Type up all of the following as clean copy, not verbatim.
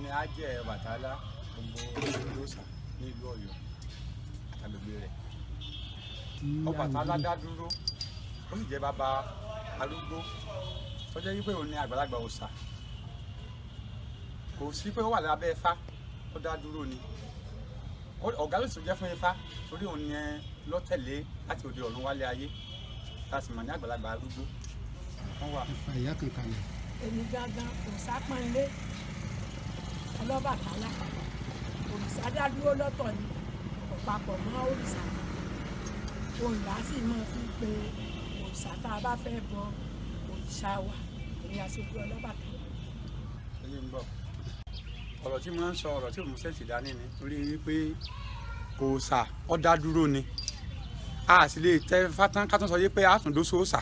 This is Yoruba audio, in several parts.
ni á jẹ́ Ọbàtálá gbogbo olóòṣà ní ìlú Ọ̀yọ́ àgbègbè rẹ̀. Ọbàtálá dá dúró ó sì jẹ́ bàbá arúgbó tó jẹ́ wípé òun ni àgbàlagbà òòṣà. Kò sí pé ó wà lábẹ́ Ifá, ó dá dúró ni. Ọ̀gá ló sì jẹ́ fún Ifá torí òun ni lọ́tẹ̀lé láti òde ọ̀run wálé ayé tá a sì mọ̀ ní àgbàlagbà arúgbó. Wọ́n wà. Ìyá kankan ni. Èmi gangan kò sápọ́nlé Ọlọ́bàtálá. Òrìṣà dá dúró lọ́tọ̀ ni kò papọ̀ mọ́ òrìṣà. Òǹlà sì máa fi pe òrìṣà tá a bá fẹ́ bọ òrìṣà wa. Èmi aṣojú Ọlọ́bàtálá. Ẹyin ń bọ̀. Ọ̀rọ̀ tí mo ń sọ ọ̀rọ̀ tí mo ṣẹ̀ṣì dání ni torí wípé òòṣà ó dá dúró ni. A sì lè tẹ fátán ká tún sọ yé pé a tún dóṣó òòṣà.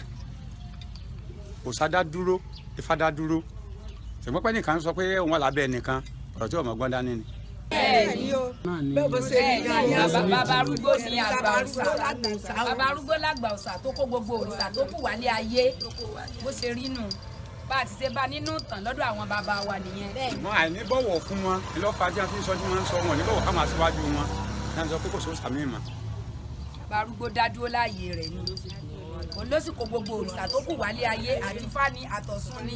Òòṣà dá dúró, Ifá dá dúró. Ṣùgbọ́n pé nìkan sọ pé òun wà lábẹ́ ẹnìkan, ọ̀rọ̀ tí ọmọ gbọ́n dání ni. Bẹ́ẹ̀ni o, bẹ́ẹ̀ ṣe ní bàbá arúgbó ni àgbà òòṣà. Bàbá arúgbó lágbà òòṣà tó kó gbogbo òrìṣà tó kù wálé ayé bó ṣe rí nù. Bá a ti ṣe bá nínú ìtàn lọ́dọ̀ àwọn bàbá wa nìyẹn. Wọ́n àìní bọ̀wọ̀ fún wọn ìlọ́fà tí wọ́n fi ń sọ tí wọ́n ń sọ wọn ní bọ̀wọ̀ ká máa síwájú wọn láti sọ pé kò sóòṣà míì mọ́. Bàbá arúgbó dá dúró láàyè rẹ̀ ni. Òun ló sì kó gbogbo òrìṣà tó kù wálé ayé àti Ifá ni àtọ̀ṣun ni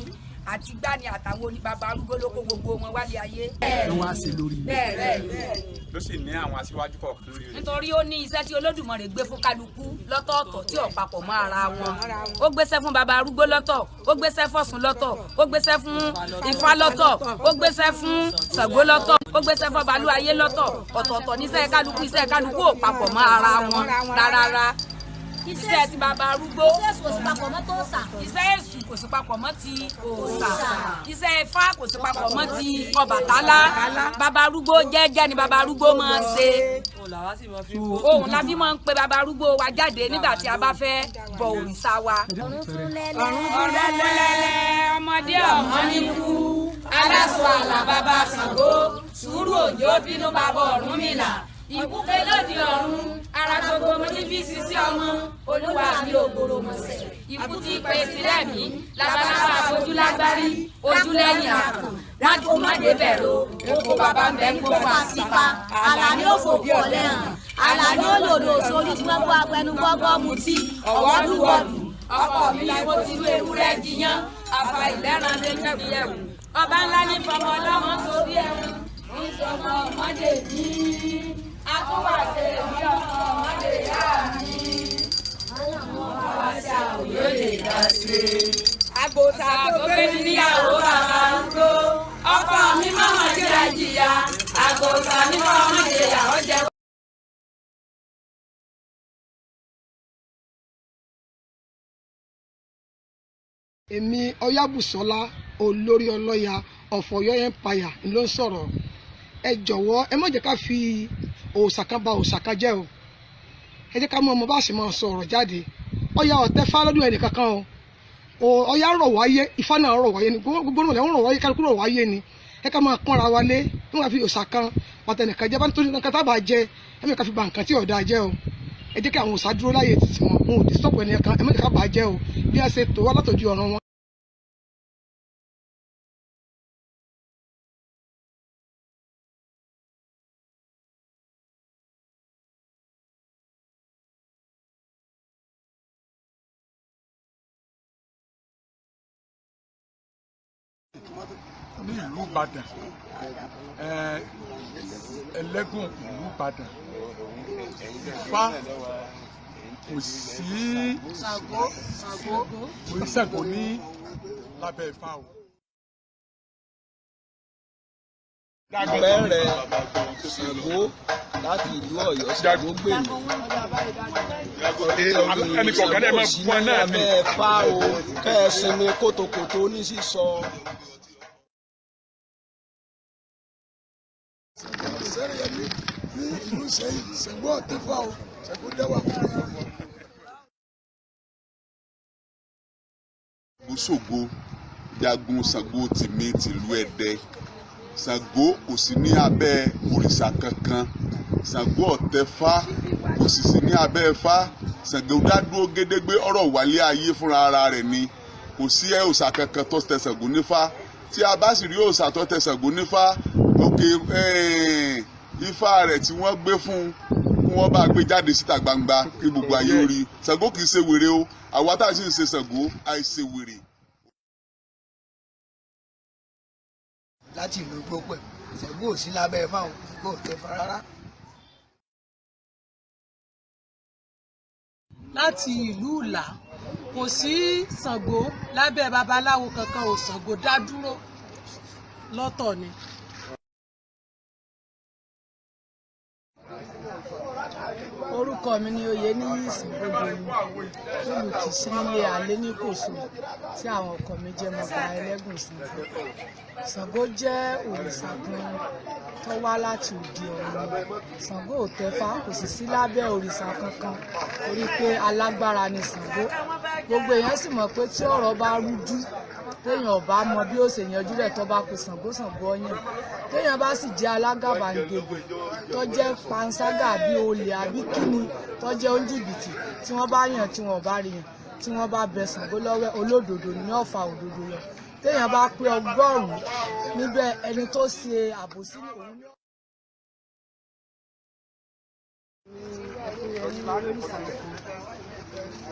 àti Gbá ni àtàwọn oní bàbá arúgbó ló kó gbogbo wọn wálé ayé. Ló wá sí lórí. Bẹ́ẹ̀ ló sì ní àwọn aṣíwájú kọ̀ọ̀kan lórí rẹ̀. Nítorí ó ní iṣẹ́ tí Olódùmarè gbé fún kálukú lọ́tọ̀ọ̀tọ̀ tí ò papọ̀ mọ́ ara wọn. Ó gbéṣẹ́ fún bàbá arúgbó lọ́tọ̀, ó gbéṣẹ́ fọ́ṣun lọ́tọ̀, ó gbéṣẹ́ fún Ifá lọ́tọ̀, ó gbéṣẹ́ fún Ṣàngó lọ́tọ̀, ó gbéṣẹ́ fún Ọbalúayé lọ́tọ̀. Ọ̀tọ̀ọ̀tọ̀ níṣẹ́ kálukú, iṣẹ́ kálukú ò papọ̀ mọ́ ara wọn rárá. Iṣẹ́ ti bàbá arúgbó Iṣẹ́ èṣù kò sí papọ̀ mọ́ tòòṣà. Iṣẹ́ èṣù kò sí papọ̀ mọ́ ti òòṣà. Iṣẹ́ Ifá kò sí papọ̀ mọ́ ti Ọbàtálá. Bàbá arúgbó jẹ́jẹ́ ni bàbá arúgbó máa ń ṣe. Òun la fi máa ń pe bàbá arúgbó wa jáde nígbà tí a bá fẹ́ bọ òrìṣà wa. Ọ̀run tún lẹ́lẹ́. Ọ̀rẹ́lẹ́lẹ́ ọmọdé ọmọ ní kú. Aláṣọ àlà bàbá Ṣàngó. Sùúrù òjò bínú bàbá Ọ̀rúnmìlà. Ìbúkẹ́ lóde ọ̀run. Ara gbogbo mo ní fi sisi ọmọ. Olúwa mi ò gbòòrò mọ̀sẹ̀. Ikú ti pè sílẹ̀ mí. Labalábá ojú lágbárí. Ojú lẹ́yìn àpò. Májú mọ́dé bẹ̀rù. Oko bàbá ń bẹ ń gbó wá sípa. Àlà ni ó fòkú ọ̀lẹ́ hàn. Àlà ni ó lòdò sórí tí wọ́n gbọ́ apẹnu gbọ́gbọ́ mutí. Ọ̀wọ́dúwọ̀dù. Ọkọ mi ni mo ti lu ewúrẹ́ jiyàn. Àfà ìlẹ́ran lé níbi ẹ̀wù. Ọba ńlá ní fọmọ ọlọ́mọ sórí ẹ̀wù. Ń sọmọ ọmọdé bí. Àtúwàṣe bí ọmọ ọmọdé yá mi. Àwọn ọmọ àṣà òye lè dá sí. Àgbòsà tó gbé mi níyàwó bàbá arúgbó. Ọkọ mi mọ̀mọ́ jẹ́ àjìyà. Àgbòsà ní fọmọ jẹyà ọjẹ́. Èmi Ọyábùsọ́lá olórí ọlọ́ya of Ọ̀yọ́ Empire ló ń sọ̀rọ̀. Ẹ jọ̀wọ́ ẹ má jẹ́ ká fi òòṣà kan ba òòṣà kan jẹ́ o. Ẹ jẹ́ ká mọ ọmọ bá sì máa sọ ọ̀rọ̀ jáde. Ọya ọ̀tẹ́ fá lọ́dún ẹnì kankan o. Ọya rọ̀ wáyé, Ifá náà rọ̀ wáyé ni, gbogbo náà lẹ́wọ̀n rọ̀ wáyé, kálukú rọ̀ wáyé ni. Ẹ ká máa pọ́nra wa lé, ẹ má fi òòṣà kan pàtẹ nìkan jẹ́ bá nítorí nǹkan tábà jẹ, ẹ má ká fi ba nǹkan tí ọ̀dà jẹ́ o. Ẹ jẹ́ kí àwọn òòṣà dúró láyé títí wọn, wọn ò dé stop ẹni kan, ẹ má jẹ́ ká bà á jẹ́ o. Bí a ṣe tò wá látòjú ọ̀ràn wọn. Ní ìlú Ìbàdàn ẹlẹ́gùn ìlú Ìbàdàn Ifá kò sí Ṣàngó ní lábẹ́ Ifá o. Àpẹẹrẹ Ṣàngó láti ìlú Ọ̀yọ́ Ṣàngó gbèmí. Ẹnì kọ̀ọ̀kan ẹ̀ máa fún ẹ náà ni. Lábẹ́ Ifá o kẹ́ ẹ sinmi kótókótó ní sísọ. Sẹ́rẹ̀yẹmí ní ìlú Ìṣẹ̀yìn Ṣàngó ọ̀tẹ́fà o Ṣàngó dẹ́wà fún mi. Ṣògo jagun Ṣàngó tìmí tìlú Ẹdẹ. Ṣàngó kò sí ní abẹ́ òrìṣà kankan. Ṣàngó ọ̀tẹ́fà kò sì sí ní abẹ́ Ifá. Ṣàngó dádúró gédégbé ọ̀rọ̀ wálé ayé fúnra ara rẹ̀ ni. Kò sí òòṣà kankan tó tẹ Ṣàngó nífá. Tí a bá sì rí òòṣà tó tẹ Ṣàngó nífá, òkè ifá rẹ̀ tí wọ́n gbé fún kí wọ́n bá gbé jáde síta gbangba kí gbogbo ayé ó rí. Ṣàngó kì í ṣe wèrè o, àwa tá a sì ń ṣe Ṣàngó àìṣe wèrè. láti ìlú gbópẹ̀ Ṣàngó ò sí lábẹ́ fáwọn kò tẹ́ fa rárá. láti ìlú ìlà kò sí Ṣàngó lábẹ́ babaláwo kankan ò Ṣàngó dá dúró lọ́tọ̀ ni. orúkọ mi ni oyè ní ìsìnkúgbò mi olùkìsí nílé alẹ́ ní kòsó tí àwọn ọkọ mi jẹ́ mọba ẹlẹ́gùn sí i. Ṣàngó jẹ́ òrìṣà kan tó wá láti òde ọ̀run. Ṣàngó ò tẹ́fá kò sì sí lábẹ́ òrìṣà kankan torí pé alágbára ni Ṣàngó. Gbogbo èèyàn sì mọ̀ pé tí ọ̀rọ̀ bá rújú téèyàn ò bá mọ bí ó ṣe yanjú rẹ̀ tó bá pe Ṣàngó Ṣàngó ọyàn. Téèyàn bá sì jẹ́ alágàbàǹgebè tó jẹ́ panṣágà bí olè àbí kíni tó jẹ́ oníjìbìtì tí wọ́n bá yàn tí wọ́n bá rí yàn tí wọ́n bá bẹ Ṣàngó lọ́wọ́ olódodo ní ọ̀fà òdodo yọ. Téèyàn bá pé 100 níbẹ̀ ẹni tó ṣe àbòsí ní òun ní.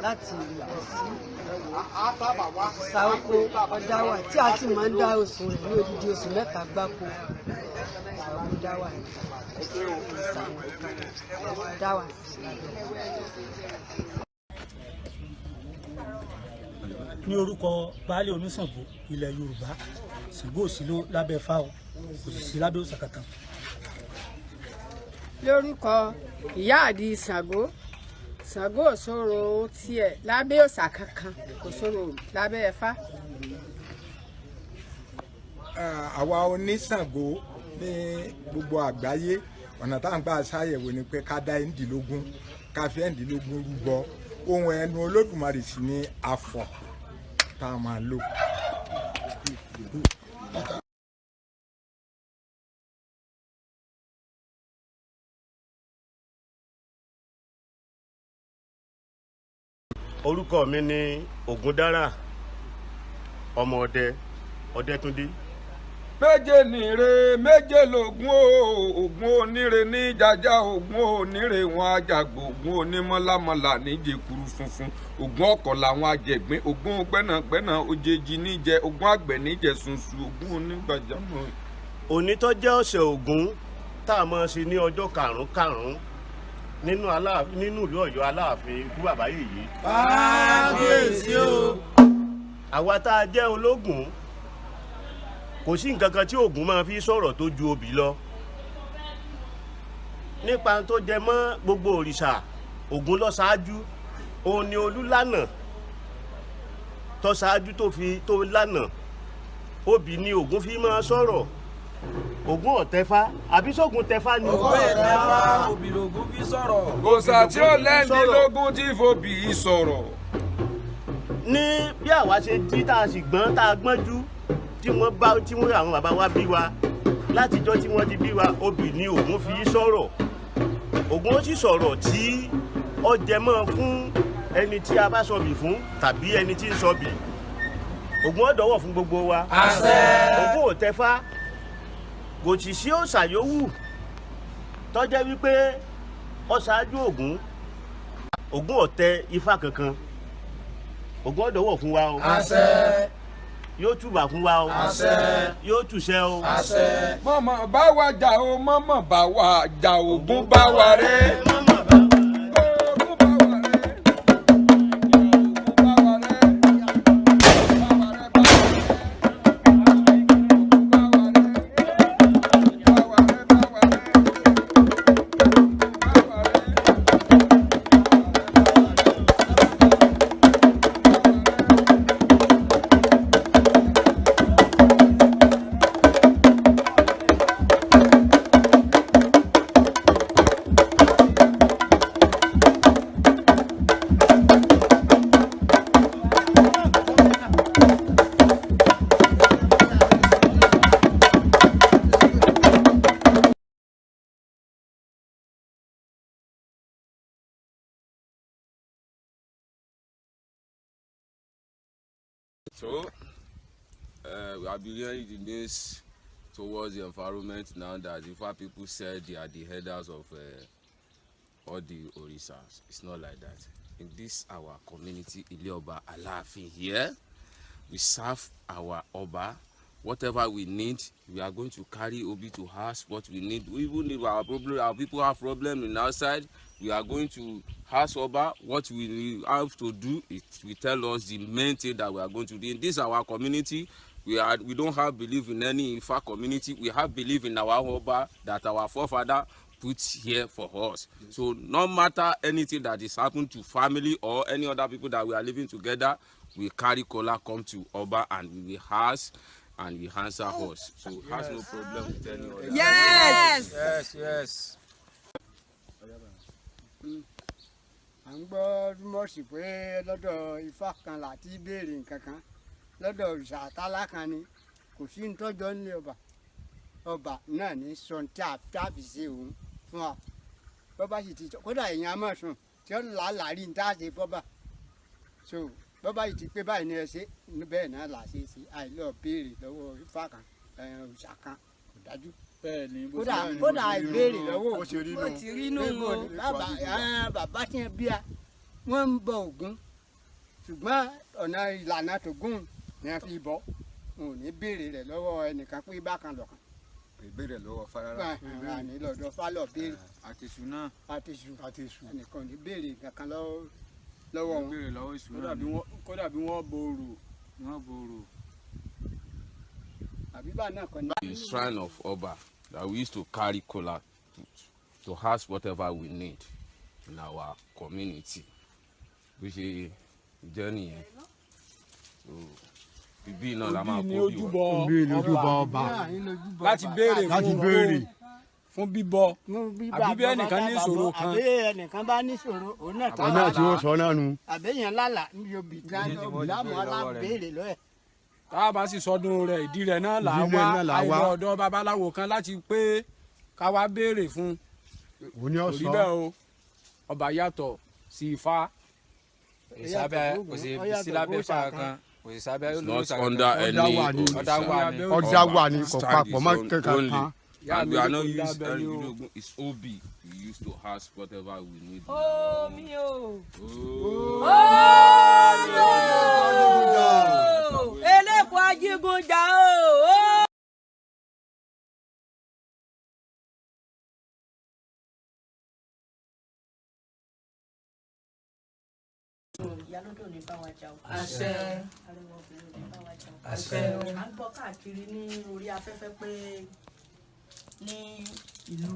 láti Ṣàngó ọ̀dáwà tí a sì máa ń dá oṣù rẹ̀ ní odidi oṣù 3 gbáko. Ṣàngó ọ̀dáwà ọ̀dáwà. ní orúkọ baálé oníṣàngó ilẹ̀ Yorùbá, Ṣàngó ò sí lábẹ́ fáwọn kò sì sí lábẹ́ òòṣà kankan. lórúkọ ìyá àdì Ṣàngó, Ṣàngó ò sọ̀rọ̀ tiẹ̀ lábẹ́ òòṣà kankan kò sọ̀rọ̀ lábẹ́ ẹ̀fá. àwa oníṣàngó ní gbogbo àgbáyé ọ̀nà tá à ń gbà ṣàyẹ̀wò ni pé ká dá ẹ̀ńdínlógún ká fi ẹ̀ńdínlógún rúbọ ohun ẹnu Olódùmarè sì ni àfọ̀ tá a máa lò. orúkọ mi ni Ògúndára ọmọ Ọdẹ́túndé. méje nìre méje lògùn ògùn oníre ní jàjà ògùn oníre wọn àjàgbò ògùn onímọ̀lámọ̀là níjẹ̀kuru funfun ògùn ọkọ̀ làwọn àjẹgbín ògùn gbẹ́nàgbẹ́nà òjèjì níjẹ ògùn àgbẹ̀ níjẹ sunsu ògùn onígbàjámọ̀. òní tó jẹ́ ọ̀sẹ̀ Ògún tá a máa ṣe ní ọjọ́ karùn-ún nínú ìlú Ọ̀yọ́ Aláàfin ikú bàbá yìí. kábíyèsí o. àwa tá a jẹ́ ológun kò sí nǹkan kan tí Ògún máa fi sọ̀rọ̀ tó ju obì lọ. nípa tó jẹ mọ́ gbogbo òrìṣà Ògún ló ṣáájú, òun ni olúlànà tó ṣáájú tó lànà. obì ni Ògún fi máa sọ̀rọ̀. Ògún ọ̀tẹ́fá àbí sógun tẹ́fá ni. Ògún ọ̀tẹ́fá obì lògún fi sọ̀rọ̀. òòṣà tí ó lẹ́ndínlógún tí fobì sọ̀rọ̀. ní bí àwa ṣe jí tá a sì gbọ́n tá a gbọ́njú tí wọ́n àwọn bàbá wa bí wa látijọ́ tí wọ́n ti bí wa obì ni Ògún fi sọ̀rọ̀. Ògún ó sì sọ̀rọ̀ tí ó jẹ mọ́ fún ẹni tí a bá sọbì fún tàbí ẹni tí ń sọbì. Ògún ó dọ̀wọ̀ fún gbogbo wa. àṣẹ. Ògún ò tẹ́fá kò sì sí òòṣà yòówù tó jẹ́ wípé ó ṣáájú Ògún. Ògún ò tẹ ifá kankan. Ògún ó dọ̀wọ̀ fún wa o. àṣẹ. yóò túbà fún wa o. àṣẹ. yóò túṣẹ́ o. àṣẹ. mọ̀mọ́ bá wa jà o mọ̀mọ́ bá wa jà Ògún bá wa rẹ́. So, we have been here in the news towards the environment now that the Ifa people said they are the headers of all the Orisas. It's not like that. In this our community, Ilioba Alaafin here, we serve our Oba. Whatever we need, we are going to carry Obi to ask what we need. Even if our people have problem in outside, we are going to ask Oba what we have to do. It will tell us the main thing that we are going to do. In this our community, we don't have belief in any Ifa community. We have belief in our Oba that our forefather put here for us. Yes. So no matter anything that is happened to family or any other people that we are living together, we carry kola come to Oba and we will ask and we answer us. So yes. Has no problem with any other. Yes. Yes. Yes. À ń gbọ́ rúmọ̀sì pé lọ́dọ̀ Ifá kan láti béèrè nǹkan kan lọ́dọ̀ òrìṣà àtàlà kan ni kò sí nítọ́jọ́ nílé ọba náà ní sọ tí a fi ṣe òun fún wa bọ́bá sì ti kódà èèyàn á mọ̀ sùn tí ó làálàárí ní tá a ṣe fọ́bà so bọ́bá yìí ti pé báyìí ní ẹ ṣe bẹ́ẹ̀ náà là ṣe ṣe àìlọ́ béèrè lọ́wọ́ Ifá kan òrìṣà kan kò dájú. Kódà ìbéèrè lọ́wọ́ ó ti rí nù o bàbá tí wọ́n bí a wọ́n ń bọ Ògún ṣùgbọ́n ọ̀nà ìlànà tògún ni wọ́n fi bọ́ wọn ò ní béèrè rẹ̀ lọ́wọ́ ẹnìkan pé bákan lọ́kàn. Ìbéèrè lọ́wọ́ Fárára. Àní lọ́dọ̀ Fálọ̀ béèrè. Àtẹ̀sù náà. Àtẹ̀sù ẹnìkan ò ní béèrè kankan lọ́wọ́ wọn. Béèrè lọ́wọ́ ìṣù náà. Kódà bí wọ́n borò. The shrine of Oba that we used to carry kola to ask whatever we need in our community, which is journey. So, Bibi náà la máa kó bí ọba láti béèrè fún bíbọ àbí bí ẹnìkan ní ìṣòro kan. Àbí ẹnìkan bá ní ìṣòro òun náà tí wọ́n sọ náà nu. Àbí èèyàn lálà níbi òbí láàmú alábéèrè lọ́ẹ̀. Tá a bá sì sọdún rẹ̀ ìdí rẹ̀ náà là wá àìlọ ọ̀dọ̀ babaláwo kan láti pé ká wá béèrè fún òní ọ̀sán. Kò rí bẹ́ẹ̀ o ọba yàtọ̀ sí Ifá. Kò sí lábẹ́ Ifá kan. Not under any ọ̀dà wà ní kò papọ̀ mọ́ kankan kan. And we are not used to it's Obi. We used to ask whatever we need. Oh, mi o. Elépo Ajígunjà o. Ìyálódò ní bá wa jà o. Àṣẹ. Arẹwà obìnrin ní bá wa jà o. Àṣẹ. À ń gbọ́ káàkiri ní orí afẹ́fẹ́ pé ní ìlú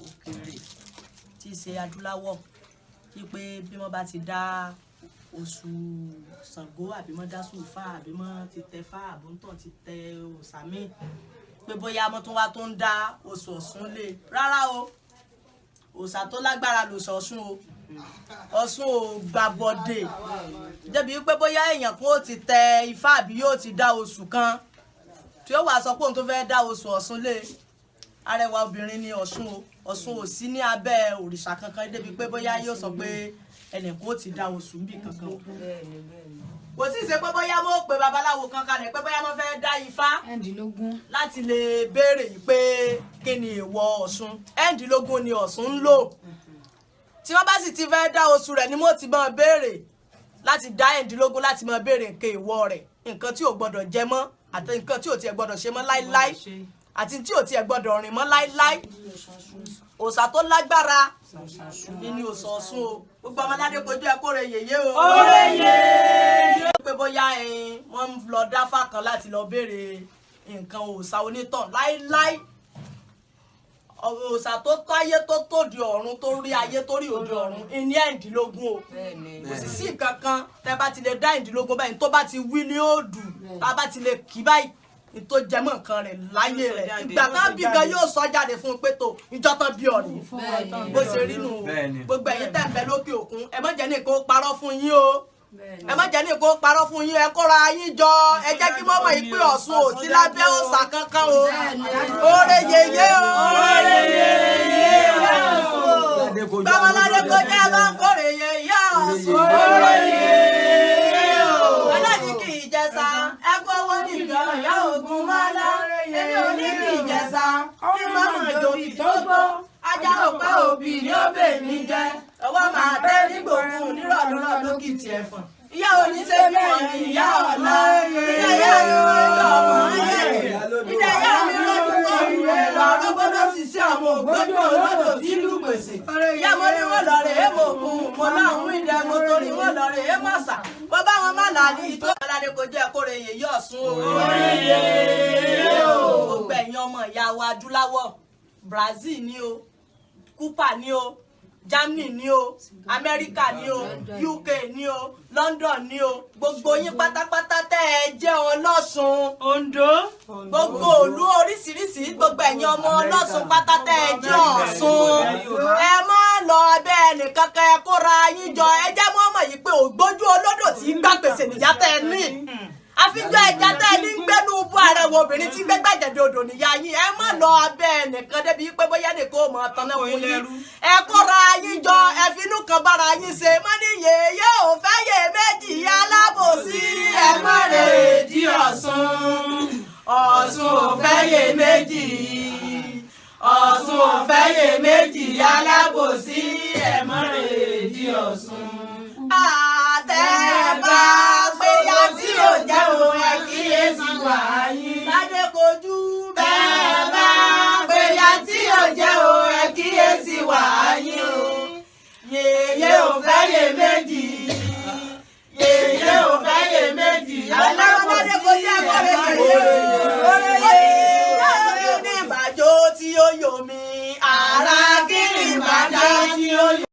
òkèèrè tí í ṣe adúláwọ̀ wípé bí wọ́n bá ti dá oṣù Ṣàngó àbí wọ́n dá sùfà àbí wọ́n ti tẹ fá àbóńtọ̀ ti tẹ òsàmì pé bóyá wọ́n tún wá tó ń dá oṣù Ọ̀ṣun lé rárá o òòṣà tó lágbára lòṣà Ọ̀ṣun o Ọ̀ṣun ò gbàbọ̀dè débi pé bóyá èèyàn kó ti tẹ Ifá àbí yóò ti dá oṣù kan tí ó wàá sọ pé òun tó fẹ́ dá oṣù Ọ̀ṣun lé arẹwà obìnrin ní Ọ̀ṣun o Ọ̀ṣun ò sí ní abẹ́ òrìṣà kankan débi pé bóyá yóò sọ pé ẹnìkan ó ti dá oṣù níbì kankan kò sì ṣe pé bóyá mo pe babaláwo kan kalẹ̀ pé bóyá mo fẹ́ dá Ifá láti lè béèrè yìí pé kí ni èèwọ̀ Ọ̀ṣun ẹ̀ǹdínlógún ni Ọ̀ṣun ń lò tí wọ́n bá sì ti fẹ́ dá oṣù rẹ̀ ni mo ti máa béèrè láti dá ẹ̀ǹdínlógún láti máa béèrè nǹkan èèwọ̀ rẹ̀ nǹkan tí ò gbọ́dọ̀ jẹ mọ́ àti nǹkan tí ò tiẹ̀ gbọ́dọ̀ ṣe mọ́ láíláí àti tí ò tiẹ̀ gbọ́dọ̀ rìn mọ́ láíláí òòṣà tó lágbára ni òòṣà Ọ̀ṣun o gbogbo ọmọládé kojú ẹ kóre yèyé o. Kóre yèyé. pé bóyá wọ́n ń lọ dáfà kan láti lọ béèrè nǹkan òòṣà onítàn láíláí òòṣà tó táyé tó tòdì ọ̀run tó rí ayé tó rí òde ọ̀run ní ẹ̀ǹdínlógún o kò sì sí nǹkan kan tẹ́ bá ti lè dá ẹ̀ǹdínlógún báyìí tó bá ti wí ní òòdù tá a bá ti lè kí báyìí tó jẹmọ́ nǹkan rẹ̀ láyé rẹ̀ ìgbà tán bí gan yóò sọ jáde fún un pé tó ìjọ tán bí ọ̀rẹ́ bó ṣe rí nù gbogbo ẹ̀yin tẹ̀ ń bẹ lókè òkun ẹ má jẹ́ ní kó parọ́ fún yín o ẹ má jẹ́ ní kó parọ́ fún yín ẹ kóra yín jọ ẹ jẹ́ kí mọ́mọ́ yìí pé Ọ̀ṣun ò sí lábẹ́ òòṣà kankan o Kóre yèyé o Kóre yèyé o gbàmọ́ládé kó jẹ́ bá ń Kóre yèyé Ọ̀ṣun Kóre yèyé o ọlọ́ọ̀ni kì í jẹ sa ẹ kó owó nìkan ìyá ògùn máa lọ èmi ò ní kí òbí ni ó bè mí jẹ́ ọwọ́ máa tẹ́ nígbòkun nírọ̀lúrọ̀ lókìtì ẹ̀fọ̀n ìyá oníṣẹ́ bí wọ́n ní ìyá ọ̀la ìdáyà mi rọ́jò ọmọ ayẹ̀rẹ̀ ìdáyà mi rọ́jò kọrin rẹ̀ lọ́rọ́ gbọ́dọ̀ sì sí àwọn ògbójú olódò tí ìlú pèsè ìyá mo ní wọ́n lọ rè é mọ̀ òkun mo láwọn ìdẹ mo torí wọ́n lọ rè é mọ̀sà bó bá wọn má là ní ìtọ́ ọ̀làdé kò jẹ́ kóre yèyí ọ̀sùn o. gbogbo ẹ̀yin ọmọ ìyá wa adúláwọ̀ Brazil ni o Cuba ni o Germany ni o America ni o UK ni o London ni o gbogbo yín pátápátá tẹ́ ẹ jẹ́ ọlọ́sùn Ondo gbogbo òlú oríṣiríṣi gbogbo ẹ̀yin ọmọ ọlọ́sùn pátá tẹ́ ẹ jẹ́ Ọ̀ṣun ẹ má lọ bẹ́ẹ̀ nìkan kẹ́ ẹ kóra yín jọ ẹ jẹ́ mọ́ ọmọ yìí pé ògbójú olódò tí ń gbà gbèsè níyà tẹ́ ẹ ní àfijọ́ ẹja tẹ́ ẹ ní gbẹ́nu bú ààrẹ wo obìnrin tí gbẹ́gbẹ́ jẹ̀dẹ̀ odò níyà yín ẹ má lọ abẹ́ nìkan débi pé bóyá nìkan ò mọ̀ tán náà fún yín ẹ kóra yín jọ ẹ finú kan bára yín ṣe mọ́ ní yèyé ò fẹ́ yè méjì alábòsí ẹ má rè di Ọ̀ṣun Ọ̀ṣun ò fẹ́ yè méjì Ọ̀ṣun ò fẹ́ yè méjì alábòsí ẹ má rè di Ọ̀ṣun. Àtẹ̀bá péyà tí ò jẹ́ òun ẹ̀ kíyèsí wà yín. Ládé kojú bẹ́ẹ̀ bá péyà tí ò jẹ́ òun ẹ̀ kíyèsí wà yín o. Yèyé ò fẹ́ yè méjì. Yèyé ò fẹ́ yè méjì. Alábọ́dé kojú ẹ̀kọ́ rẹ̀ yèyé o. Yóò ní ìbàjọ́ tí ó yọ mí. Àrà kí ni ìbàjọ́ tí ó yọ.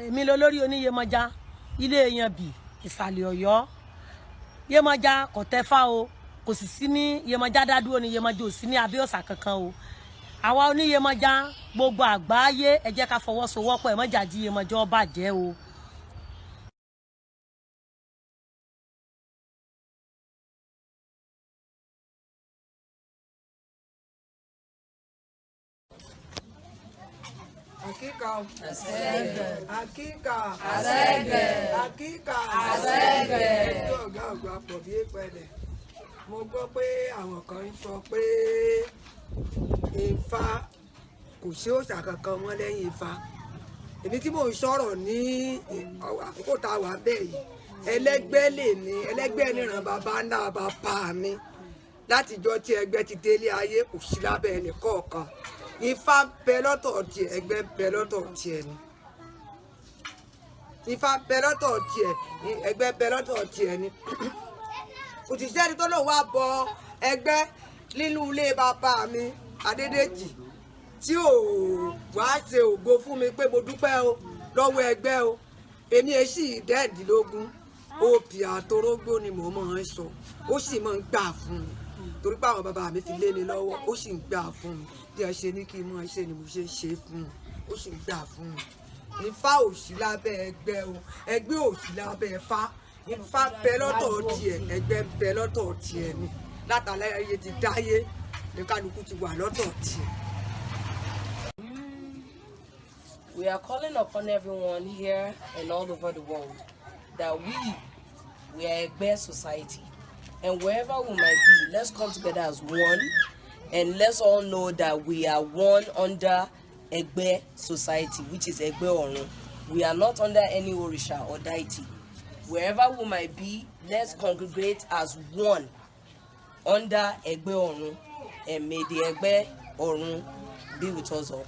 èmi lọ lórí oníyèmọjá ilé èèyàn bì ìsàlẹ̀ Ọ̀yọ́ Yèmọjá kò tẹfá o kò sì sí ní Yèmọjá dádúró ní Yèmọjá ò sí ní abẹ́òsà kankan o àwa oníyèmọjá gbogbo àgbáyé ẹ jẹ́ ká fọwọ́sowọ́pọ̀ ẹ má jà jí Yèmọjá ó bàjẹ́ o. Akíkà Àṣẹ́gbẹ̀. Akíkà Àṣẹ́gbẹ̀. Akíkà Àṣẹ́gbẹ̀. Ẹjọ́ ọ̀gá ọ̀gá pọ̀ bí èpẹ̀lẹ̀. Mo gbọ́ pé àwọn kan ń sọ pé Ifá kò sí òòṣà kankan mọ́ lẹ́yìn Ifá. Èmi tí mò ń sọ̀rọ̀ ní àkókò tá a wà bẹ́ẹ̀ yìí ẹlẹ́gbẹ́ lè ní ẹlẹ́gbẹ́ níran bàbá ńlá bàbá mi látijọ́ tí ẹgbẹ́ ti délé ayé kò sí lábẹ́ ẹnì kọ̀ọ̀kan. Ifá bẹ lọ́tọ̀ tiẹ̀ ẹgbẹ́ bẹ lọ́tọ̀ tiẹ̀ ni Ifá bẹ lọ́tọ̀ tiẹ̀ ẹgbẹ́ bẹ lọ́tọ̀ tiẹ̀ ni òṣìṣẹ́ ẹni tó lò wá bọ ẹgbẹ́ nínú ilé bàbá mi Adédèjì tí ò wá ṣe ògo fún mi pé mo dúpẹ́ o lọ́wọ́ ẹgbẹ́ o èmi èsì dẹ́ẹ̀dínlógún òbí àtorógbó ni mò ń mọ̀ ọ́n sọ ó sì máa ń gbà fún mi torí pé àwọn bàbá mi fi lé mi lọ́wọ́ ó sì ń gbà fún mi bí ẹ ṣe ní kí n mọ iṣẹ́ ni mo ṣe ń ṣe fún un ó sì ń gbà fún un Ifá ò sí lábẹ́ ẹgbẹ́ o ẹgbẹ́ ò sí lábẹ́ Ifá Ifá bẹ lọ́tọ̀ tiẹ̀ ẹgbẹ́ bẹ lọ́tọ̀ tiẹ̀ ni látàlẹ́ ayé ti dáyé ní kálukú ti wà lọ́tọ̀ tiẹ̀. We are calling upon everyone here and all over the world that we are Egbe society, and wherever we might be, let's come together as one, and let's all know that we are one under Egbe society, which is Egbe Orun. We are not under any Orisha or deity. Wherever we might be, let's congregate as one under Egbe Orun, and may the Egbe Orun be with us all.